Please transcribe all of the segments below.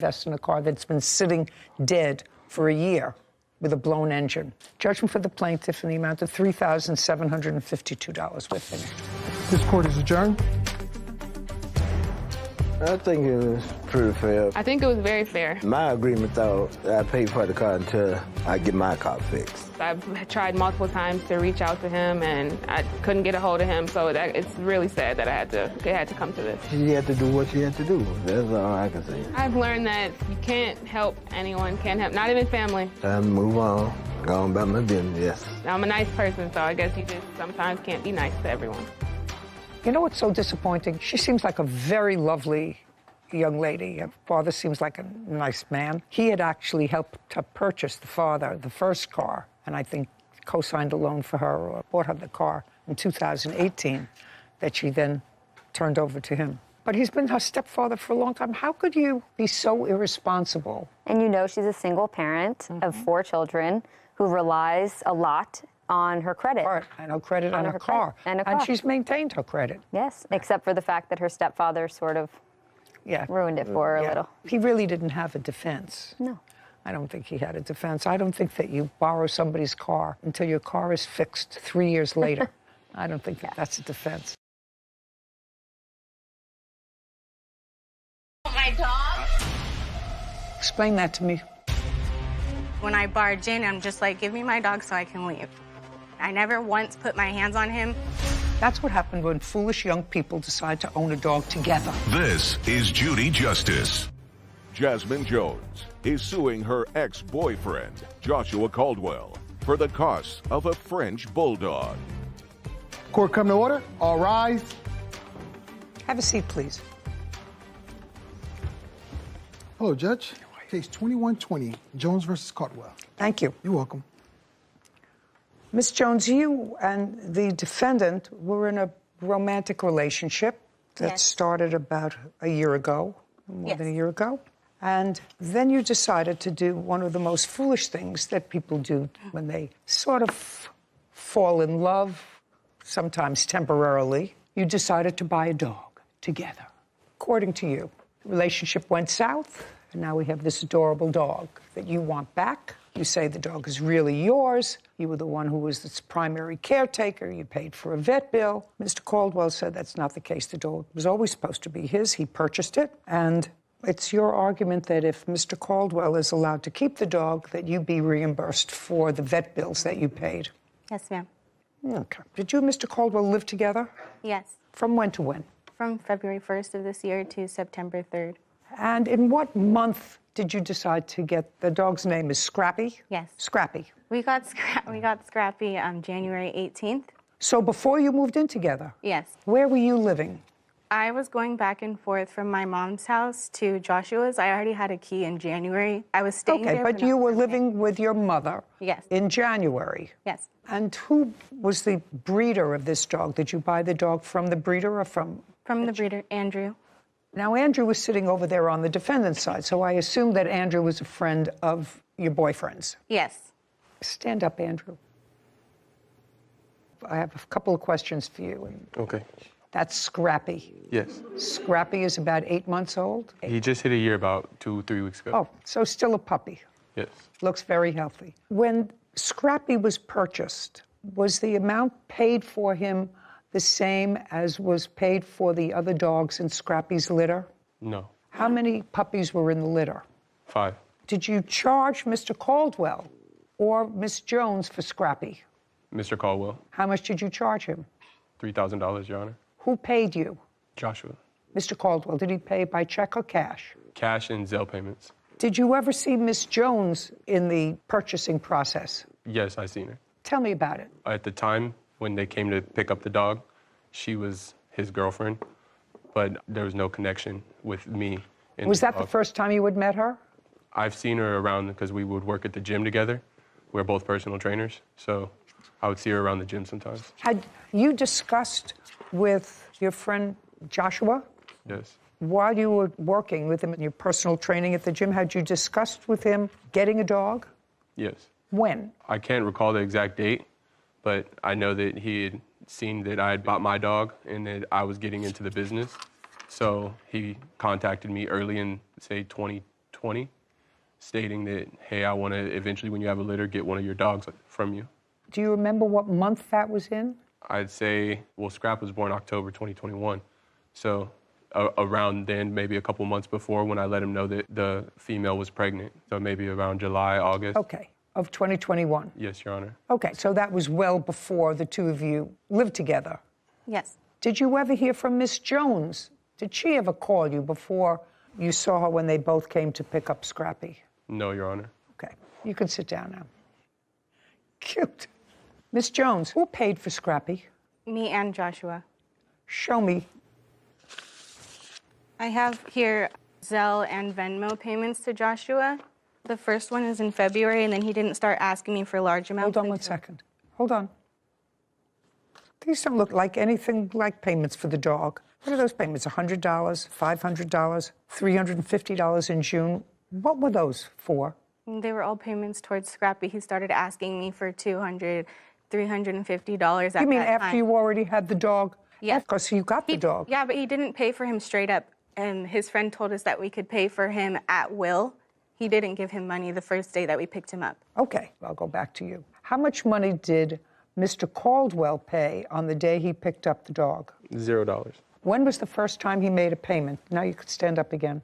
Invest in a car that's been sitting dead for a year with a blown engine. Judgment for the plaintiff in the amount of $3,752. We're finished. This court is adjourned. I think it was pretty fair. I think it was very fair. My agreement, though, I paid for the car until I get my car fixed. I've tried multiple times to reach out to him, and I couldn't get a hold of him, so it's really sad that it had to come to this. She had to do what she had to do. That's all I can say. I've learned that you can't help anyone, not even family. Time to move on. Go on about my business, yes. I'm a nice person, so I guess you just sometimes can't be nice to everyone. You know what's so disappointing? She seems like a very lovely young lady. Her father seems like a nice man. He had actually helped to purchase the first car, and I think co-signed a loan for her or bought her the car in 2018 that she then turned over to him. But he's been her stepfather for a long time. How could you be so irresponsible? And you know she's a single parent of 4 children who relies a lot on her credit. And her credit on her car. And she's maintained her credit. Yes, except for the fact that her stepfather sort of ruined it for her a little. He really didn't have a defense. No. I don't think he had a defense. I don't think that you borrow somebody's car until your car is fixed 3 years later. I don't think that's a defense. My dog? Explain that to me. When I barge in, I'm just like, give me my dog so I can leave. I never once put my hands on him. That's what happened when foolish young people decide to own a dog together. This is Judy Justice. Jasmine Jones is suing her ex-boyfriend, Joshua Caldwell, for the cost of a French bulldog. Court come to order. All rise. Have a seat, please. Hello, Judge. Case 2120, Jones versus Caldwell. Thank you. You're welcome. Ms. Jones, you and the defendant were in a romantic relationship that started about a year ago, more than a year ago. And then you decided to do one of the most foolish things that people do when they sort of fall in love, sometimes temporarily. You decided to buy a dog together. According to you, the relationship went south, and now we have this adorable dog that you want back. You say the dog is really yours. You were the one who was its primary caretaker. You paid for a vet bill. Mr. Caldwell said that's not the case. The dog was always supposed to be his. He purchased it. And it's your argument that if Mr. Caldwell is allowed to keep the dog, that you be reimbursed for the vet bills that you paid. Yes, ma'am. Okay. Did you and Mr. Caldwell live together? Yes. From when to when? From February 1st of this year to September 3rd. And in what month did you decide to get the dog's name is Scrappy? Yes. Scrappy. We got Scrappy on January 18th. So before you moved in together? Yes. Where were you living? I was going back and forth from my mom's house to Joshua's. I already had a key in January. I was staying there. Okay, but you were living with your mother. Yes. In January. Yes. And who was the breeder of this dog? Did you buy the dog from the breeder or from? From the breeder, Andrew. Now, Andrew was sitting over there on the defendant's side, so I assume that Andrew was a friend of your boyfriend's. Yes. Stand up, Andrew. I have a couple of questions for you. Okay. That's Scrappy. Yes. Scrappy is about 8 months old? He just hit a year about 2-3 weeks ago. Oh, so still a puppy. Yes. Looks very healthy. When Scrappy was purchased, was the amount paid for him the same as was paid for the other dogs in Scrappy's litter? No. How many puppies were in the litter? 5. Did you charge Mr. Caldwell or Miss Jones for Scrappy? Mr. Caldwell. How much did you charge him? $3,000, Your Honor. Who paid you? Joshua. Mr. Caldwell, did he pay by check or cash? Cash and Zelle payments. Did you ever see Miss Jones in the purchasing process? Yes, I seen her. Tell me about it. At the time when they came to pick up the dog, she was his girlfriend, but there was no connection with me. Was that the first time you had met her? I've seen her around because we would work at the gym together. We're both personal trainers, so I would see her around the gym sometimes. Had you discussed with your friend Joshua? Yes. While you were working with him in your personal training at the gym, had you discussed with him getting a dog? Yes. When? I can't recall the exact date, but I know that he had seen that I had bought my dog and that I was getting into the business. So he contacted me early in, say, 2012, 20, stating that, hey, I want to eventually, when you have a litter, get one of your dogs from you. Do you remember what month that was in? I'd say, well, Scrap was born October 2021. So around then, maybe a couple months before, when I let him know that the female was pregnant. So maybe around July, August. Okay, of 2021. Yes, Your Honor. Okay, so that was well before the two of you lived together. Yes. Did you ever hear from Miss Jones? Did she ever call you before you saw her when they both came to pick up Scrappy? No, Your Honor. Okay, you can sit down now. Cute. Miss Jones, who paid for Scrappy? Me and Joshua. Show me. I have here Zelle and Venmo payments to Joshua. The first one is in February, and then he didn't start asking me for large amounts. Hold on 1 second. Hold on. These don't look like anything like payments for the dog. What are those payments? $100, $500, $350 in June. What were those for? They were all payments towards Scrappy. He started asking me for $200, $350 at You mean that after time. you already had the dog? Yes. Because you got the dog. Yeah, but he didn't pay for him straight up. And his friend told us that we could pay for him at will. He didn't give him money the first day that we picked him up. Okay, I'll go back to you. How much money did Mr. Caldwell pay on the day he picked up the dog? $0. When was the first time he made a payment? Now you could stand up again.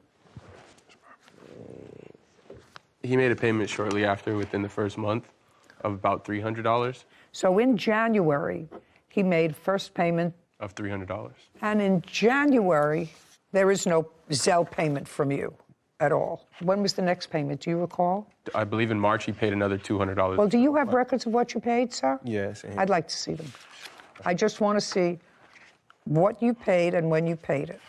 He made a payment shortly after, within the first month, of about $300. So in January, he made first payment. Of $300. And in January, there is no Zelle payment from you at all. When was the next payment? Do you recall? I believe in March he paid another $200. Well, do you have records of what you paid, sir? Yes. I'd like to see them. I just want to see what you paid and when you paid it.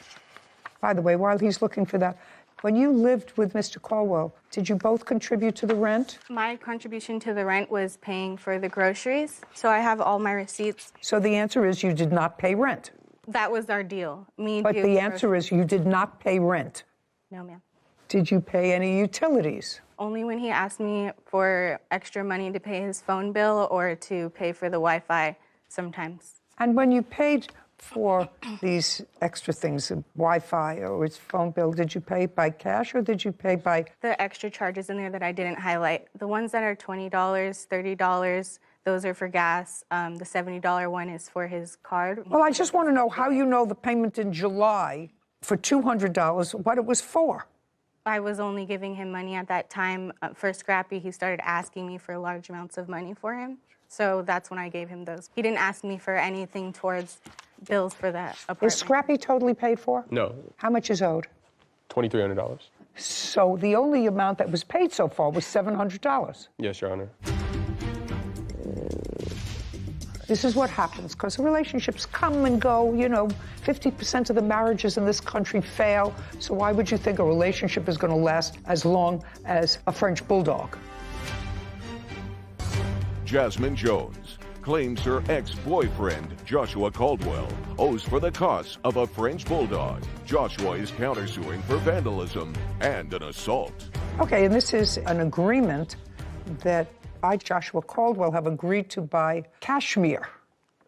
By the way, while he's looking for that, when you lived with Mr. Caldwell, did you both contribute to the rent? My contribution to the rent was paying for the groceries, so I have all my receipts. So the answer is you did not pay rent. That was our deal. But the answer is you did not pay rent. No, ma'am. Did you pay any utilities? Only when he asked me for extra money to pay his phone bill or to pay for the Wi-Fi sometimes. And when you paid for these extra things, Wi-Fi or his phone bill, did you pay by cash or did you pay by... The extra charges in there that I didn't highlight, the ones that are $20, $30, those are for gas. The $70 one is for his card. Well, I just want to know how you know the payment in July for $200, what it was for. I was only giving him money at that time. For Scrappy, he started asking me for large amounts of money for him. So that's when I gave him those. He didn't ask me for anything towards bills for that apartment. Is Scrappy totally paid for? No. How much is owed? $2,300. So the only amount that was paid so far was $700. Yes, Your Honor. This is what happens, because relationships come and go. You know, 50% of the marriages in this country fail. So why would you think a relationship is going to last as long as a French bulldog? Jasmine Jones claims her ex-boyfriend, Joshua Caldwell, owes for the costs of a French bulldog. Joshua is countersuing for vandalism and an assault. Okay, and this is an agreement that I, Joshua Caldwell, have agreed to buy Cashmere.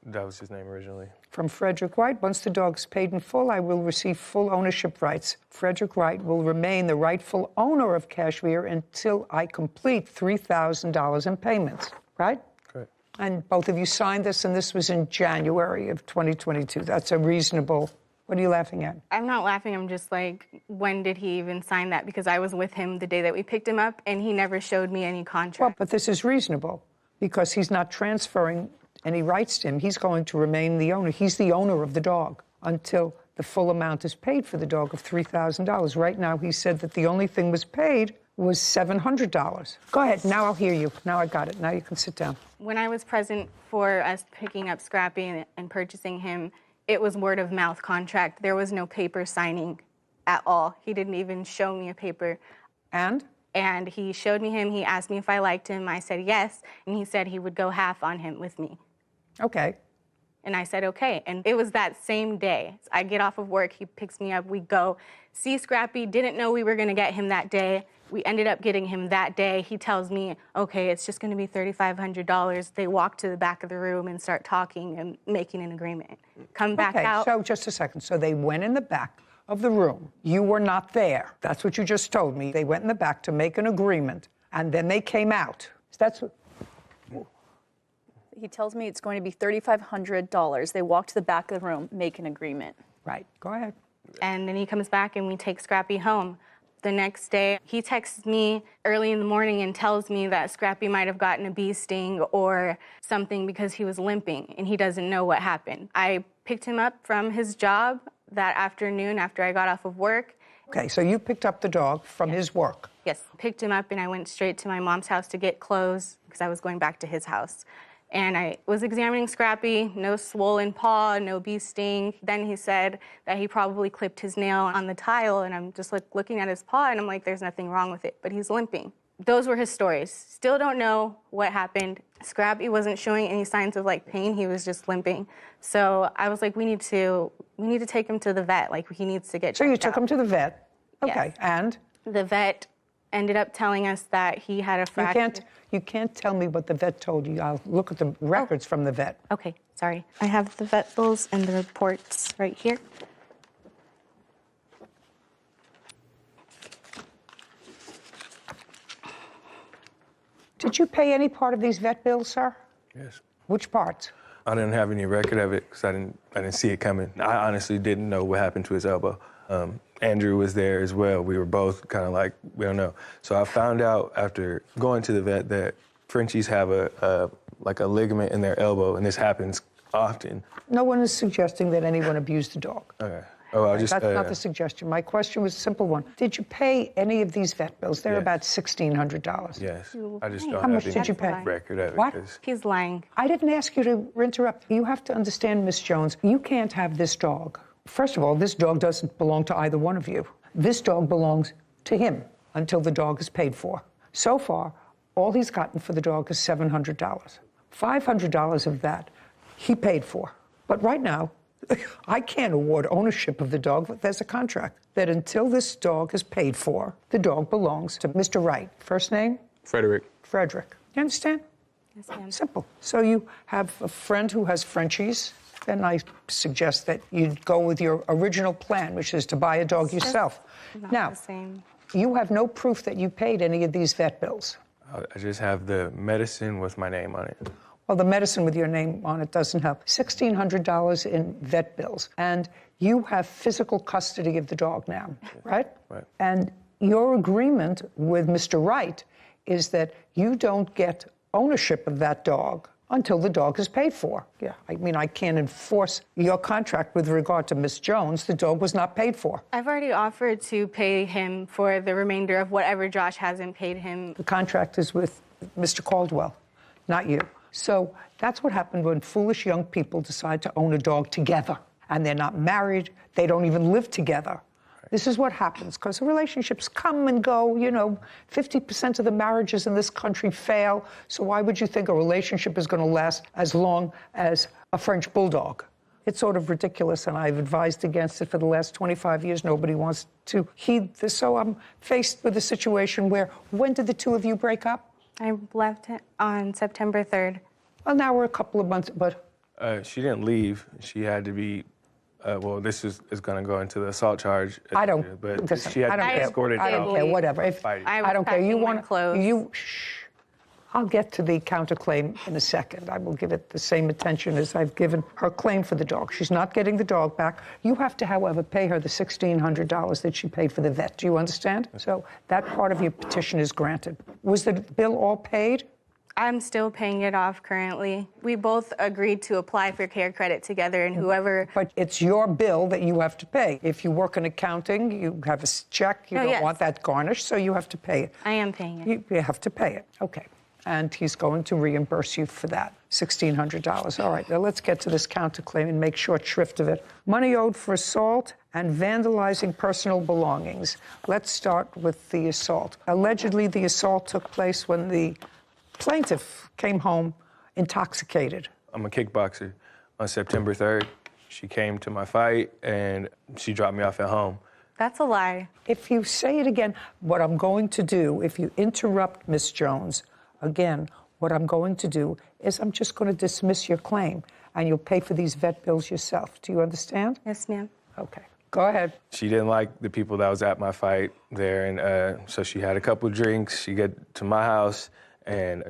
That was his name originally. From Frederick Wright. Once the dog is paid in full, I will receive full ownership rights. Frederick Wright will remain the rightful owner of Cashmere until I complete $3,000 in payments, right? Correct. And both of you signed this, and this was in January of 2022. That's a reasonable... What are you laughing at? I'm not laughing. I'm just like, when did he even sign that? Because I was with him the day that we picked him up, and he never showed me any contract. Well, but this is reasonable because he's not transferring any rights to him. He's going to remain the owner. He's the owner of the dog until the full amount is paid for the dog of $3,000. Right now, he said that the only thing was paid was $700. Go ahead. Now I'll hear you. Now I got it. Now you can sit down. When I was present for us picking up Scrappy and purchasing him, it was word of mouth contract. There was no paper signing at all. He didn't even show me a paper. And? And he showed me him. He asked me if I liked him. I said yes. And he said he would go half on him with me. Okay. And I said, okay. And it was that same day. I get off of work. He picks me up. We go see Scrappy. Didn't know we were going to get him that day. We ended up getting him that day. He tells me, okay, it's just going to be $3,500. They walk to the back of the room and start talking and making an agreement. Come back out. So just a second. So they went in the back, of the room. You were not there. That's what you just told me. They went in the back to make an agreement, and then they came out. That's what... He tells me it's going to be $3,500. They walk to the back of the room, make an agreement. Right. Go ahead. And then he comes back and we take Scrappy home. The next day, he texts me early in the morning and tells me that Scrappy might have gotten a bee sting or something because he was limping and he doesn't know what happened. I picked him up from his job that afternoon after I got off of work. Okay, so you picked up the dog from his work. Yes, picked him up and I went straight to my mom's house to get clothes because I was going back to his house. And I was examining Scrappy, no swollen paw, no bee sting. Then he said that he probably clipped his nail on the tile, and I'm just like looking at his paw, and I'm like, there's nothing wrong with it, but he's limping. Those were his stories. Still don't know what happened. Scrappy wasn't showing any signs of like pain, he was just limping. So I was like, we need to take him to the vet, like he needs to get checked out. So you took him to the vet? Okay, Yes. and? The vet ended up telling us that he had a fracture. You can't tell me what the vet told you. I'll look at the records from the vet. Okay, sorry. I have the vet bills and the reports right here. Did you pay any part of these vet bills, sir? Yes. Which parts? I didn't have any record of it because I didn't see it coming. I honestly didn't know what happened to his elbow. Andrew was there as well. We were both kind of like, we don't know. So I found out after going to the vet that Frenchies have a ligament in their elbow, and this happens often. No one is suggesting that anyone abused the dog. Okay. Oh, That's not the suggestion. My question was a simple one. Did you pay any of these vet bills? They're Yes. about $1,600. Yes. I just don't How much have did you any pay? record of it. What? 'Cause He's lying. I didn't ask you to interrupt. You have to understand, Miss Jones, you can't have this dog. First of all, this dog doesn't belong to either one of you. This dog belongs to him until the dog is paid for. So far, all he's gotten for the dog is $700. $500 of that he paid for. But right now, I can't award ownership of the dog. There's a contract that until this dog is paid for, the dog belongs to Mr. Wright. First name? Frederick. Frederick. You understand? Yes, ma'am. Simple. So you have a friend who has Frenchies, then I suggest that you go with your original plan, which is to buy a dog yourself. Not Now, the same. you have no proof that you paid any of these vet bills. I just have the medicine with my name on it. Well, the medicine with your name on it doesn't help. $1,600 in vet bills. And you have physical custody of the dog now, right? Right. And your agreement with Mr. Wright is that you don't get ownership of that dog until the dog is paid for. Yeah, I mean, I can't enforce your contract with regard to Miss Jones. The dog was not paid for. I've already offered to pay him for the remainder of whatever Josh hasn't paid him. The contract is with Mr. Caldwell, not you. So that's what happened when foolish young people decide to own a dog together. And they're not married, they don't even live together. This is what happens, because relationships come and go. You know, 50% of the marriages in this country fail. So why would you think a relationship is going to last as long as a French bulldog? It's sort of ridiculous, and I've advised against it for the last 25 years. Nobody wants to heed this. So I'm faced with a situation where, when did the two of you break up? I left on September 3rd. Well, now we're a couple of months, but... She didn't leave. She had to be... well, this is going to go into the assault charge. I don't. But Listen, she had I to don't be care. escorted I don't out. care. Whatever. If Fighting. I don't care. You packing my want clothes. you. Shh. I'll get to the counterclaim in a second. I will give it the same attention as I've given her claim for the dog. She's not getting the dog back. You have to, however, pay her the $1,600 that she paid for the vet. Do you understand? So that part of your petition is granted. Was the bill all paid? I'm still paying it off currently. We both agreed to apply for care credit together, and whoever... But it's your bill that you have to pay. If you work in accounting, you have a check, you Oh, don't yes. want that garnished, so you have to pay it. I am paying it. You have to pay it. Okay. And he's going to reimburse you for that, $1,600. All right, now let's get to this counterclaim and make short shrift of it. Money owed for assault and vandalizing personal belongings. Let's start with the assault. Allegedly, the assault took place when the plaintiff came home intoxicated. I'm a kickboxer. On September 3rd, she came to my fight, and she dropped me off at home. That's a lie. If you say it again, what I'm going to do, if you interrupt Miss Jones, again, what I'm going to do is I'm just going to dismiss your claim, and you'll pay for these vet bills yourself. Do you understand? Yes, ma'am. Okay. Go ahead. She didn't like the people that was at my fight there, and so she had a couple drinks. She got to my house, and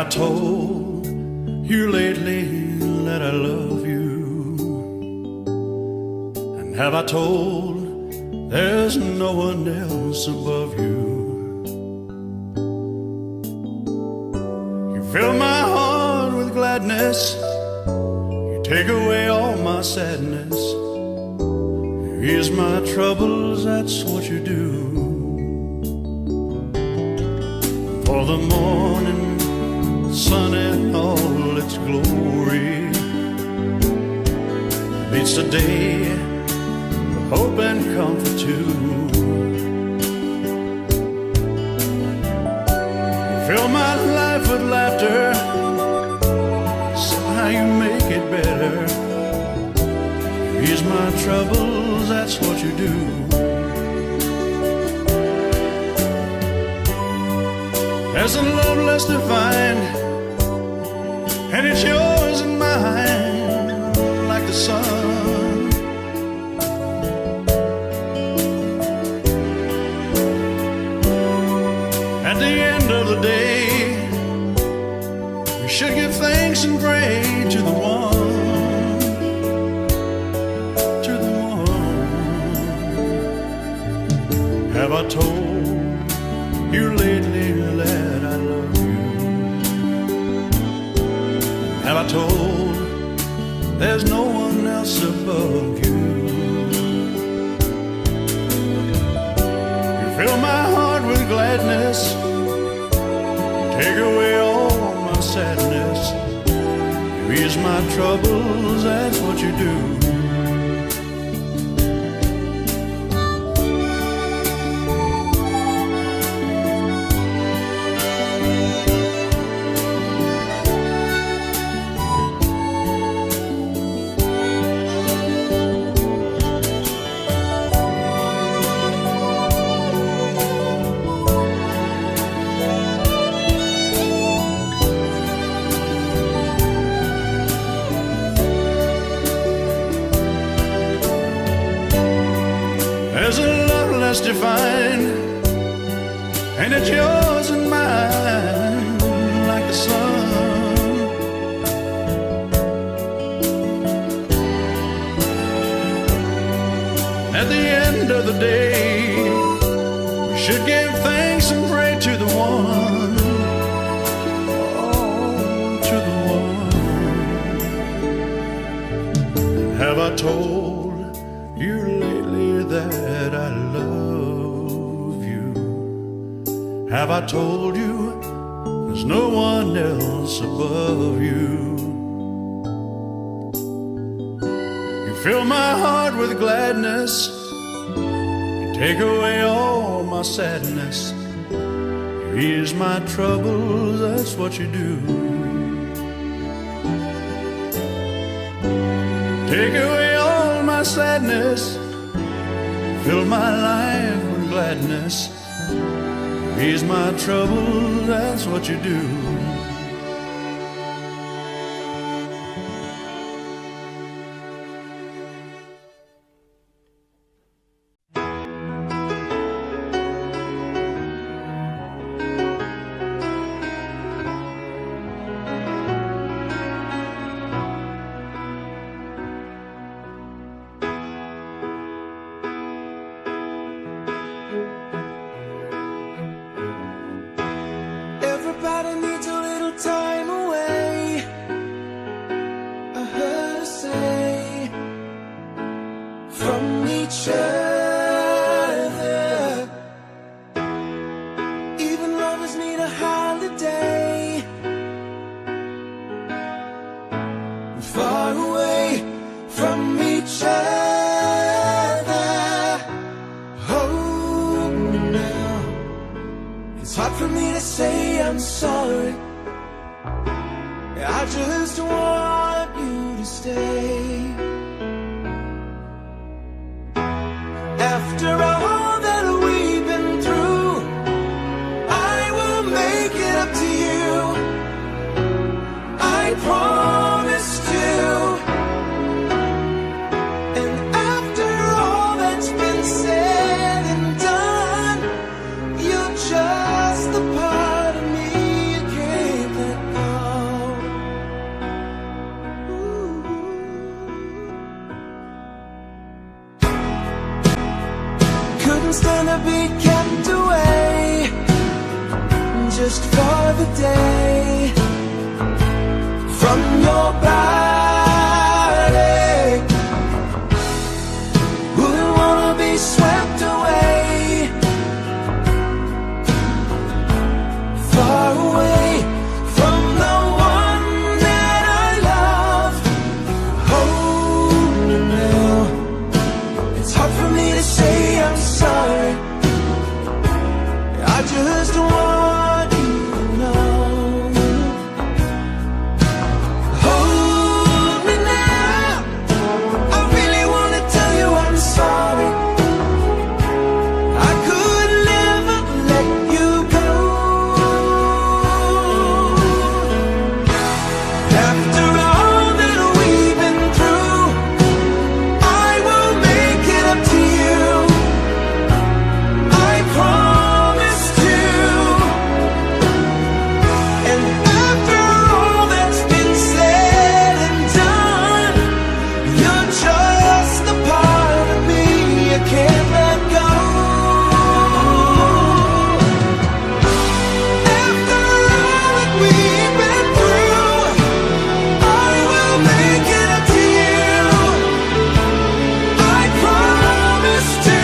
I told you lately that I love you? And have I told there's no one else above you? You fill my heart with gladness, you take away all my sadness, you ease my troubles, that's what you do. For the morning sun in all its glory meets the day with hope and comfort too. You fill my life with laughter, somehow you make it better. You ease my troubles, that's what you do. There's a love less defined, and it's yours and mine, like the sun. At the end of the day, we should give thanks and pray to the one, to the one. Have I told you lately that I love you? Have I told there's no one else above you? You fill my heart with gladness, take away all my sadness, you ease my troubles, that's what you do. There's a love less defined, and it's yours and mine, like the sun. At the end of the day, we should give thanks and pray to the one, oh, to the one. Have I told you lately that I love you? Have I told you there's no one else above you? You fill my heart with gladness, you take away all my sadness, you ease my troubles, that's what you do. Take away all my sadness, fill my life with gladness, ease my troubles, that's what you do. Everybody needs a little time away, I heard her say, from each other. Even lovers need a holiday, far away from each other. Hold me now, it's hard for me to say I'm sorry. I just want you to stay. After all that we've been through, I will make it up to you, I promise to. And after all that's been said and done, you're just the part of me you can't let go. stand to be kept away just for the day from your body. Wouldn't wanna be swept away, far away from the one that I love. Hold me now. It's hard for me to say I'm sorry. I just want you to know. Hold me now. I really want to tell you I'm sorry. I could never let you go. After all that we've been through, I will make it up to you. I promised you. And after all that's been said and done, you're just a part of me I can't let go. After all that we've been through, I will make it up to you. I promised you.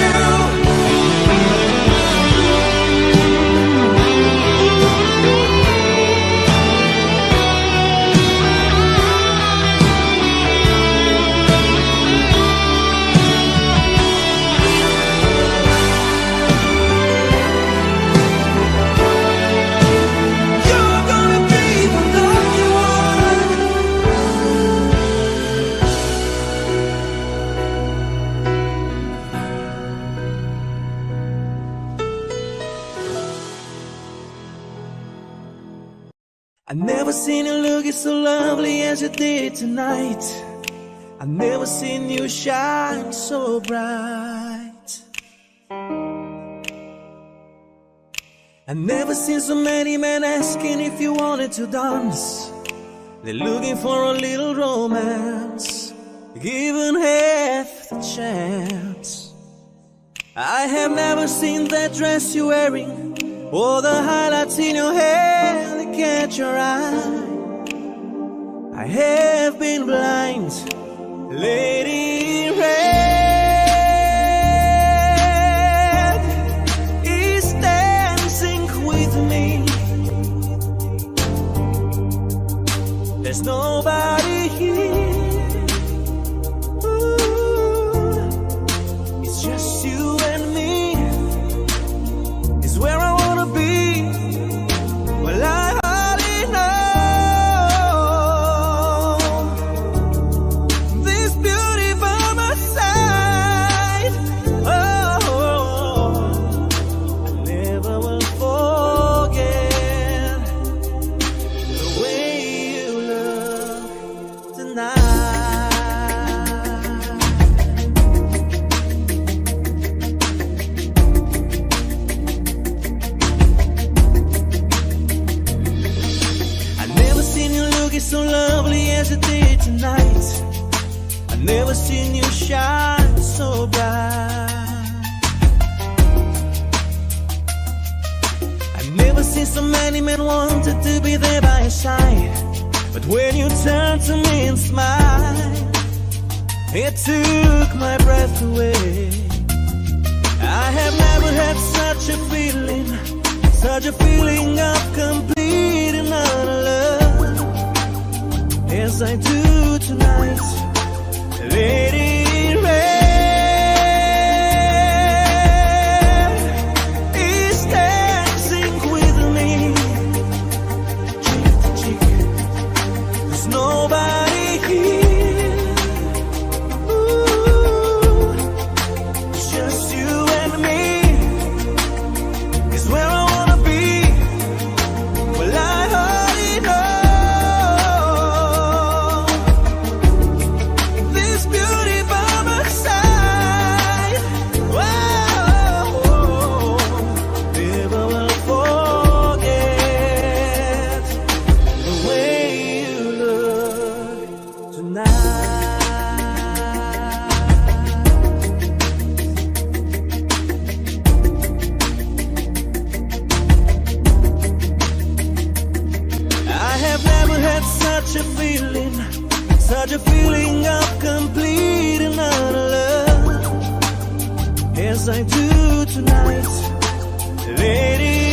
You're gonna be the lucky one. I never seen you looking so lovely as you did tonight. I never seen you shine so bright. I never seen so many men asking if you wanted to dance. They're looking for a little romance, given half the chance. I have never seen that dress you're wearing, or the highlights in your hair that catch your eye. I have been blind, Lady in Red is dancing with me. There's nobody here. Ooh, it's just you and me. It's where I wanna be. Well, I hardly know this beauty by my side. Oh, I never will forget the way you look tonight. I never seen you looking so lovely as you did tonight. I never seen you shine so bright. I never seen so many men wanted to be there by your side. But when you turned to me and smiled, it took my breath away. I have never had such a feeling of complete and utter love as I do tonight. Lady in Red is dancing with me, cheek to cheek. There's nobody here. Ooh, it's just you and me. It's where I wanna be. Well, I already know this beauty by my side. Whoa, never will forget the way you look tonight. feeling, such a feeling of complete and utter love, as I do tonight, lady.